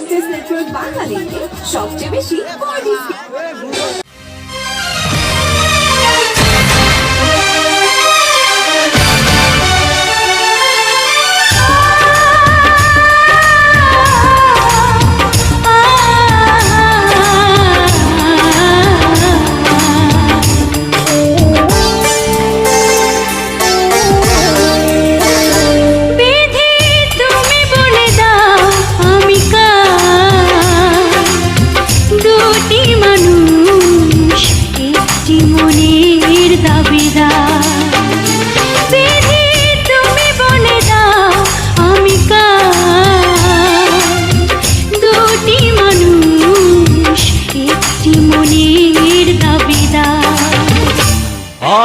Discuss network বাঙালিতে সবচেয়ে বেশি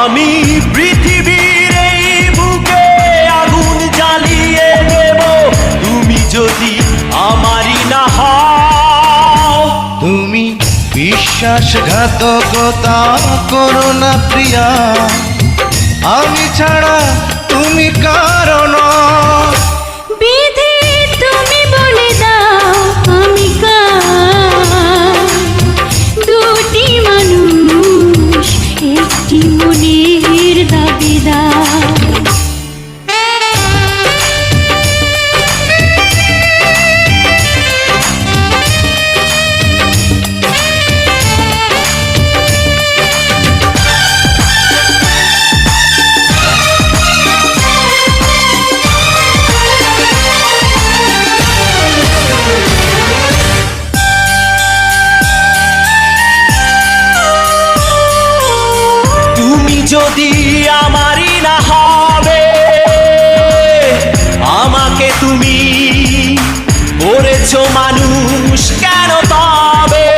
আমি পৃথিবীর এই বুকে আগুন জ্বালিয়ে দেব তুমি যদি আমারই না হও। তুমি বিশ্বাসঘাতকতা করো না প্রিয়া, আমি ছাড়া তুমি কারো নও। বিধি তুমি বলে দাও আমি কার, দুটি মানুষ একটি মনের দাবিদার। যদি আমারই না হবে, আমাকে তুমি করেছো মানুষ কেন তবে?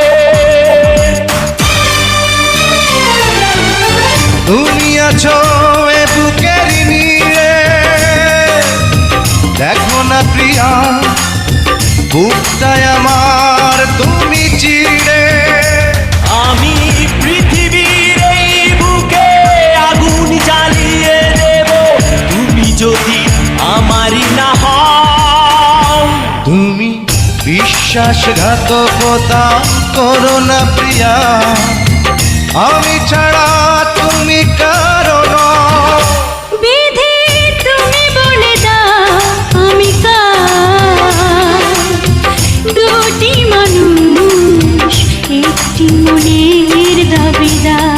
তুমি আছো এ বুকের নীড়ে, দেখো না প্রিয়া বুকটায় আমার তুমি চিড়ে। আমি পৃথিবীর এই বুকে আগুন জ্বালিয়ে দেব তুমি যদি আমারই না হও। তুমি বিশ্বাসঘাতকতা করো না প্রিয়া, আমি ছাড়া তুমি কারো নও। বিধি তুমি বলে দাও আমি কার, দুটি মানুষ একটি মনের দাবিদার।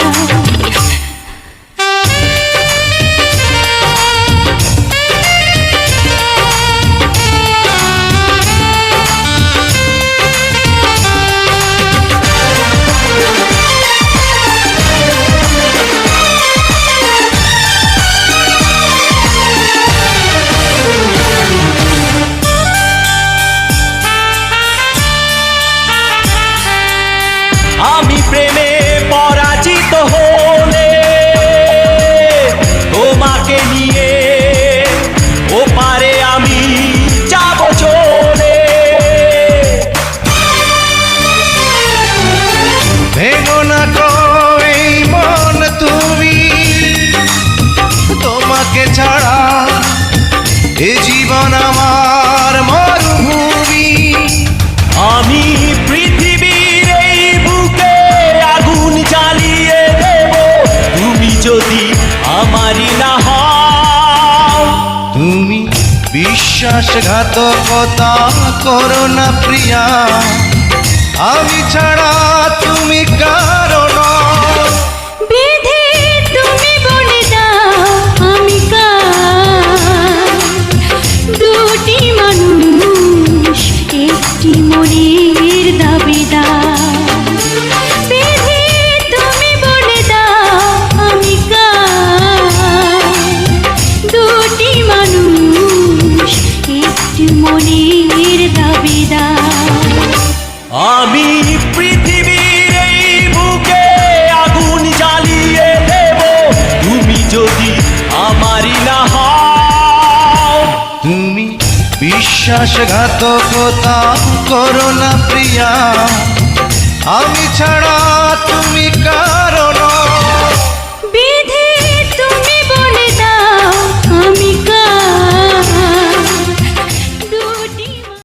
আমি প্রেমে পরাজিত হলে তোমাকে নিয়ে ওপারে আমি যাব চলে। ভেঙো না গো এই মন তুমি, তোমাকে ছাড়া এ জীবন আমার মরুভূমি। আমি পৃথিবীর এই বুকে আগুন জ্বালিয়ে দেব তুমি যদি আমারই না হও। তুমি বিশ্বাসঘাতকতা করো না প্রিয়া, আমি ছাড়া তুমি কারো নও। বিধি তুমি বলে দাও আমি কার, দুটি মানুষ একটি মনের দাবিদার। বিধি তুমি বলে দাও আমি কার, দুটি মানুষ একটি মনের দাবিদার। আমি পৃথিবীর এই বুকে আগুন জ্বালিয়ে দেব তুমি যদি আমারই না হও। তুমি বিশ্বাসঘাতকতা করো না প্রিয়া, আমি ছাড়া তুমি কারো